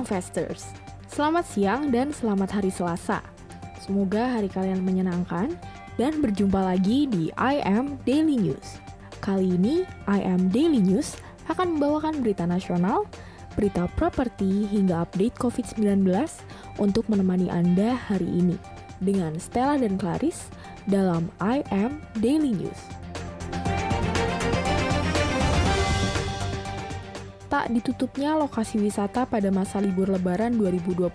Investors. Selamat siang dan selamat hari Selasa. Semoga hari kalian menyenangkan dan berjumpa lagi di IM Daily News. Kali ini IM Daily News akan membawakan berita nasional, berita properti hingga update COVID-19 untuk menemani Anda hari ini dengan Stella dan Clarice dalam IM Daily News. Tak ditutupnya lokasi wisata pada masa libur Lebaran 2021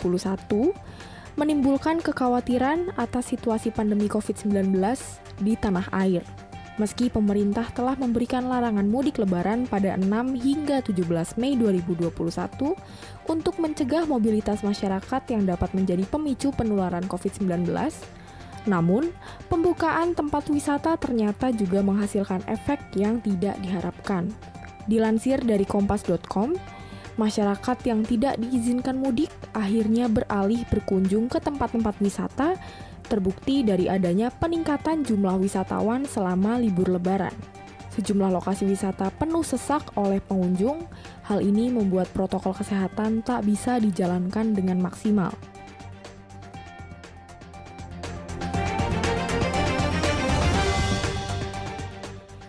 menimbulkan kekhawatiran atas situasi pandemi COVID-19 di tanah air. Meski pemerintah telah memberikan larangan mudik Lebaran pada 6 hingga 17 Mei 2021 untuk mencegah mobilitas masyarakat yang dapat menjadi pemicu penularan COVID-19, namun pembukaan tempat wisata ternyata juga menghasilkan efek yang tidak diharapkan. Dilansir dari kompas.com, masyarakat yang tidak diizinkan mudik akhirnya beralih berkunjung ke tempat-tempat wisata, terbukti dari adanya peningkatan jumlah wisatawan selama libur Lebaran. Sejumlah lokasi wisata penuh sesak oleh pengunjung, hal ini membuat protokol kesehatan tak bisa dijalankan dengan maksimal.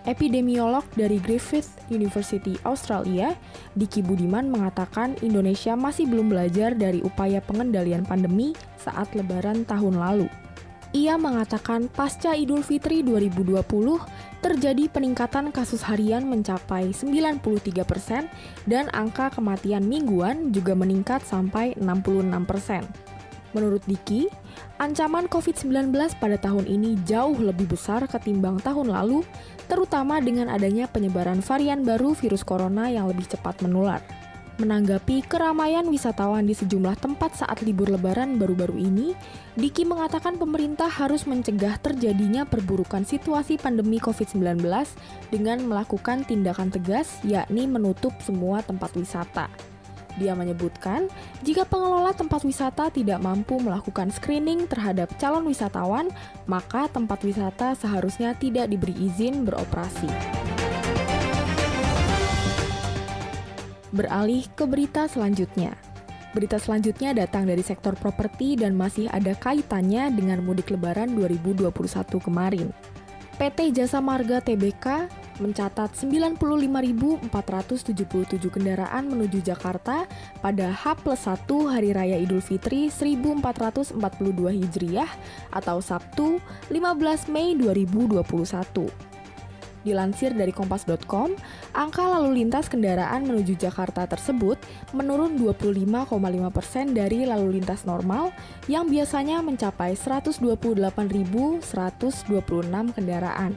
Epidemiolog dari Griffith University Australia, Diki Budiman mengatakan Indonesia masih belum belajar dari upaya pengendalian pandemi saat Lebaran tahun lalu. Ia mengatakan pasca Idul Fitri 2020 terjadi peningkatan kasus harian mencapai 93% dan angka kematian mingguan juga meningkat sampai 66%. Menurut Diki, ancaman COVID-19 pada tahun ini jauh lebih besar ketimbang tahun lalu, terutama dengan adanya penyebaran varian baru virus corona yang lebih cepat menular. Menanggapi keramaian wisatawan di sejumlah tempat saat libur Lebaran baru-baru ini, Diki mengatakan pemerintah harus mencegah terjadinya perburukan situasi pandemi COVID-19 dengan melakukan tindakan tegas, yakni menutup semua tempat wisata. Dia menyebutkan, jika pengelola tempat wisata tidak mampu melakukan screening terhadap calon wisatawan, maka tempat wisata seharusnya tidak diberi izin beroperasi. Beralih ke berita selanjutnya. Berita selanjutnya datang dari sektor properti dan masih ada kaitannya dengan mudik Lebaran 2021 kemarin. PT Jasa Marga Tbk mencatat 95.477 kendaraan menuju Jakarta pada H+1 Hari Raya Idul Fitri 1442 Hijriah atau Sabtu 15 Mei 2021. Dilansir dari kompas.com, angka lalu lintas kendaraan menuju Jakarta tersebut menurun 25,5% dari lalu lintas normal yang biasanya mencapai 128.126 kendaraan.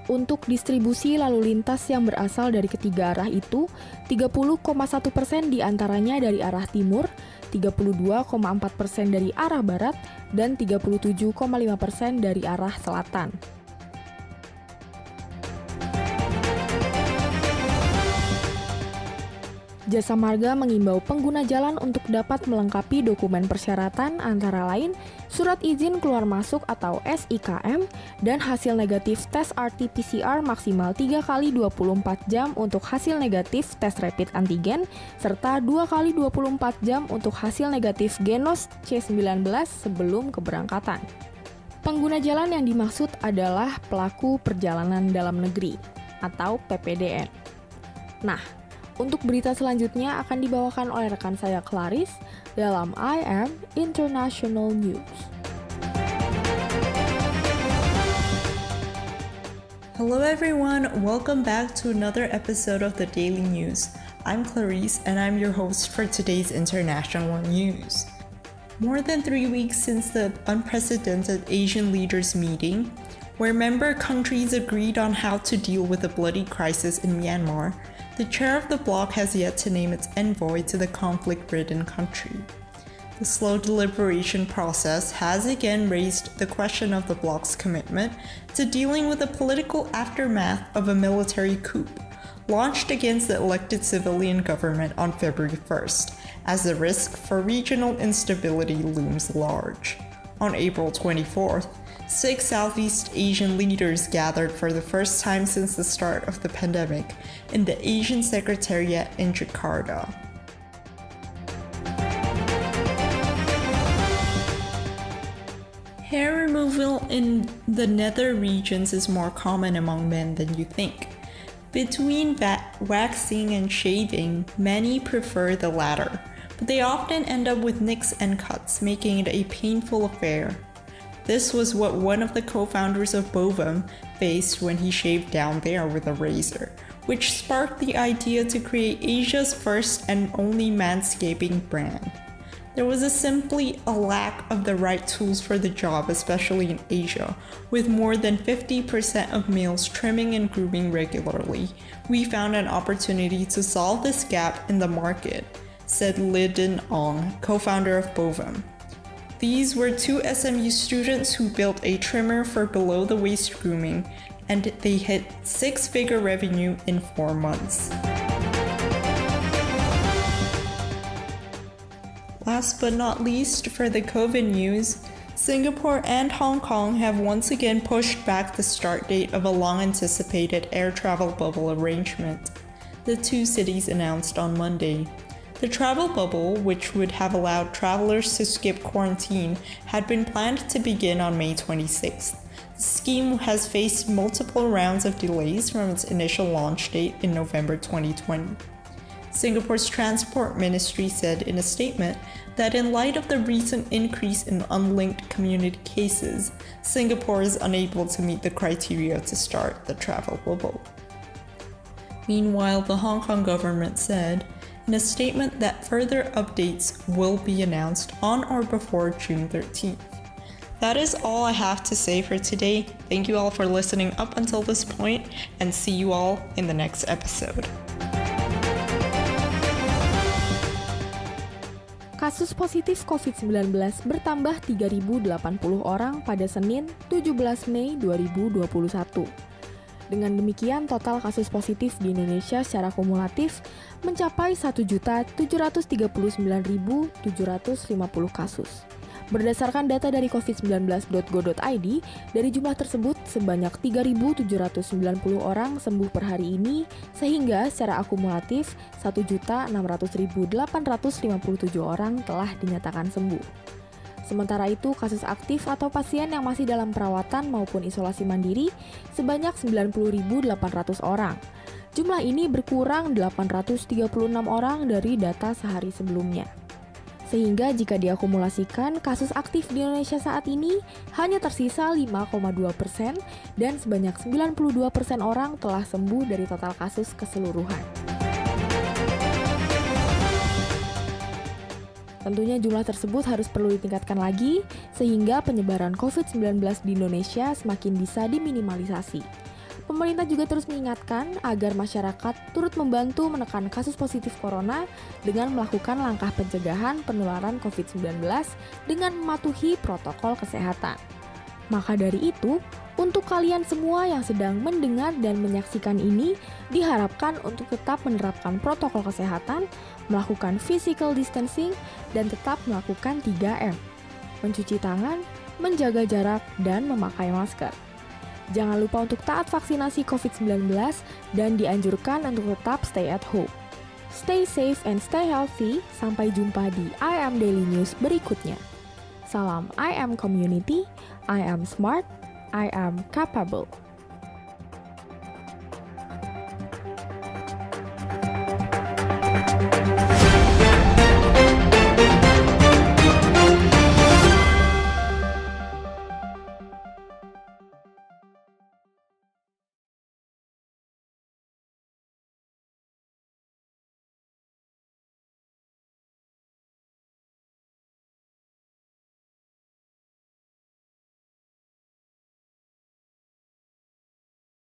Untuk distribusi lalu lintas yang berasal dari ketiga arah itu, 30,1% diantaranya dari arah timur, 32,4% dari arah barat, dan 37,5% dari arah selatan. Jasa Marga mengimbau pengguna jalan untuk dapat melengkapi dokumen persyaratan antara lain surat izin keluar masuk atau SIKM dan hasil negatif tes RT-PCR maksimal 3 kali 24 jam untuk hasil negatif tes rapid antigen serta 2 kali 24 jam untuk hasil negatif genos C19 sebelum keberangkatan. Pengguna jalan yang dimaksud adalah pelaku perjalanan dalam negeri atau PPDN. Nah, untuk berita selanjutnya akan dibawakan oleh rekan saya Clarice dalam IM International News. Hello everyone, welcome back to another episode of the Daily News. I'm Clarice and I'm your host for today's international news. More than 3 weeks since the unprecedented Asian leaders meeting, where member countries agreed on how to deal with the bloody crisis in Myanmar, the chair of the bloc has yet to name its envoy to the conflict-ridden country. The slow deliberation process has again raised the question of the bloc's commitment to dealing with the political aftermath of a military coup launched against the elected civilian government on February 1st, as the risk for regional instability looms large. On April 24th, 6 Southeast Asian leaders gathered for the first time since the start of the pandemic in the Asian Secretariat in Jakarta. Scoville in the nether regions is more common among men than you think. Between waxing and shaving, many prefer the latter, but they often end up with nicks and cuts, making it a painful affair. This was what one of the co-founders of Bovum faced when he shaved down there with a razor, which sparked the idea to create Asia's first and only manscaping brand. There was simply a lack of the right tools for the job, especially in Asia, with more than 50% of males trimming and grooming regularly. We found an opportunity to solve this gap in the market, said Lidin Ong, co-founder of Bovum. These were two SMU students who built a trimmer for below-the-waist grooming, and they hit six-figure revenue in 4 months. Last but not least, for the COVID news, Singapore and Hong Kong have once again pushed back the start date of a long-anticipated air travel bubble arrangement, the two cities announced on Monday. The travel bubble, which would have allowed travelers to skip quarantine, had been planned to begin on May 26th. The scheme has faced multiple rounds of delays from its initial launch date in November 2020. Singapore's Transport Ministry said in a statement that in light of the recent increase in unlinked community cases, Singapore is unable to meet the criteria to start the travel bubble. Meanwhile, the Hong Kong government said in a statement that further updates will be announced on or before June 13th. That is all I have to say for today. Thank you all for listening up until this point, and see you all in the next episode. Kasus positif COVID-19 bertambah 3.080 orang pada Senin 17 Mei 2021. Dengan demikian, total kasus positif di Indonesia secara kumulatif mencapai 1.739.750 kasus. Berdasarkan data dari covid19.go.id, dari jumlah tersebut sebanyak 3.790 orang sembuh per hari ini, sehingga secara akumulatif 1.600.857 orang telah dinyatakan sembuh. Sementara itu, kasus aktif atau pasien yang masih dalam perawatan maupun isolasi mandiri sebanyak 90.800 orang. Jumlah ini berkurang 836 orang dari data sehari sebelumnya. Sehingga jika diakumulasikan, kasus aktif di Indonesia saat ini hanya tersisa 5,2% dan sebanyak 92% orang telah sembuh dari total kasus keseluruhan. Tentunya jumlah tersebut harus perlu ditingkatkan lagi, sehingga penyebaran COVID-19 di Indonesia semakin bisa diminimalisasi. Pemerintah juga terus mengingatkan agar masyarakat turut membantu menekan kasus positif corona dengan melakukan langkah pencegahan penularan COVID-19 dengan mematuhi protokol kesehatan. Maka dari itu, untuk kalian semua yang sedang mendengar dan menyaksikan ini, diharapkan untuk tetap menerapkan protokol kesehatan, melakukan physical distancing, dan tetap melakukan 3M. Mencuci tangan, menjaga jarak, dan memakai masker. Jangan lupa untuk taat vaksinasi COVID-19 dan dianjurkan untuk tetap stay at home. Stay safe and stay healthy. Sampai jumpa di I Am Daily News berikutnya. Salam I Am Community, I Am Smart, I Am Capable.